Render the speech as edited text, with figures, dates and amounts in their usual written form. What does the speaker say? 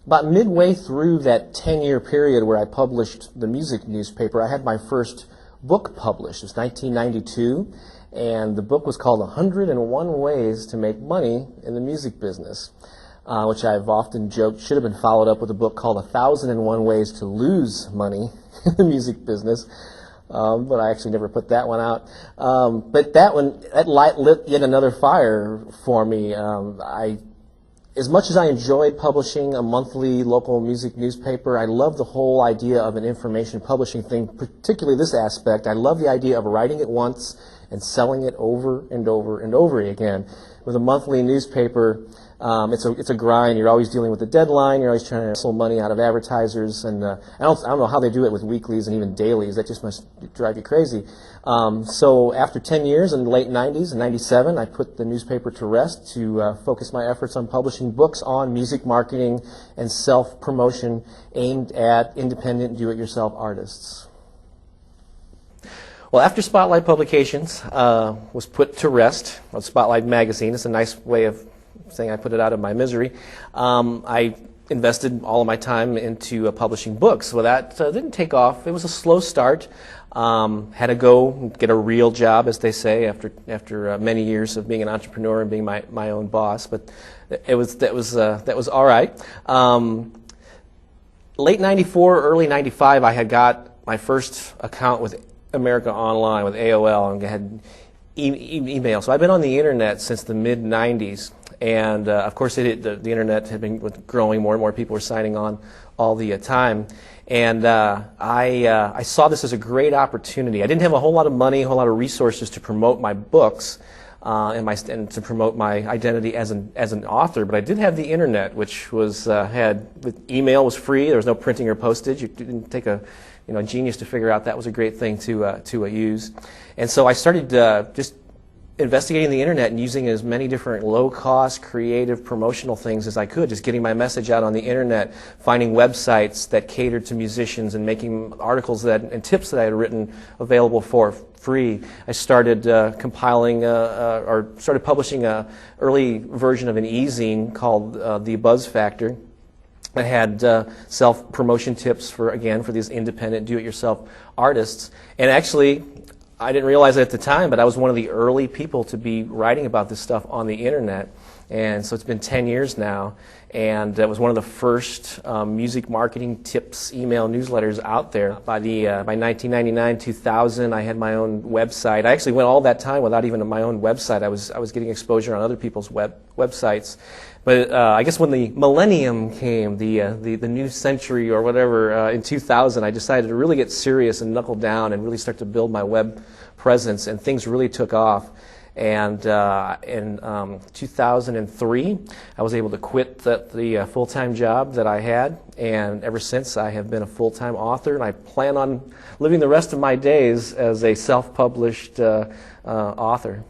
About midway through that 10-year period where I published the music newspaper, I had my first book published. It was 1992, and the book was called 101 Ways to Make Money in the Music Business, which I've often joked should have been followed up with a book called 1,001 Ways to Lose Money in the Music Business. But I actually never put that one out. But that light lit yet another fire for me. As much as I enjoyed publishing a monthly local music newspaper, I love the whole idea of an information publishing thing, particularly this aspect. I love the idea of writing it once and selling it over and over and over again. With a monthly newspaper, it's a grind. You're always dealing with the deadline. You're always trying to hustle money out of advertisers, and I don't know how they do it with weeklies and even dailies. That just must drive you crazy. So after 10 years in the late 90s, in 97, I put the newspaper to rest to focus my efforts on publishing books on music marketing and self-promotion aimed at independent do-it-yourself artists. Well, after Spotlight Publications was put to rest on Spotlight Magazine, it's a nice way of saying I put it out of my misery, I invested all of my time into publishing books. Well, that didn't take off. It was a slow start. Had to go get a real job, as they say, after many years of being an entrepreneur and being my own boss. But that was all right. Late '94, early '95, I had got my first account with America Online, with AOL, and had email. So I've been on the internet since the mid '90s. And of course, the internet had been growing. More and more people were signing on all the time. And I saw this as a great opportunity. I didn't have a whole lot of money, a whole lot of resources to promote my books and to promote my identity as an author. But I did have the internet, which was email was free. There was no printing or postage. It didn't take a genius to figure out that was a great thing to use. And so I started just investigating the internet and using as many different low-cost, creative, promotional things as I could, just getting my message out on the internet, finding websites that catered to musicians and making articles and tips that I had written available for free. I started started publishing an early version of an e-zine called The Buzz Factor. I had self-promotion tips for these independent do-it-yourself artists. And actually, I didn't realize it at the time, but I was one of the early people to be writing about this stuff on the internet. And so it's been 10 years now, and it was one of the first music marketing tips email newsletters out there. By 1999, 2000, I had my own website. I actually went all that time without even my own website. I was getting exposure on other people's websites. But I guess when the millennium came, the new century or whatever, in 2000, I decided to really get serious and knuckle down and really start to build my web presence, and things really took off. And in 2003, I was able to quit the full-time job that I had, and ever since I have been a full-time author, and I plan on living the rest of my days as a self-published author.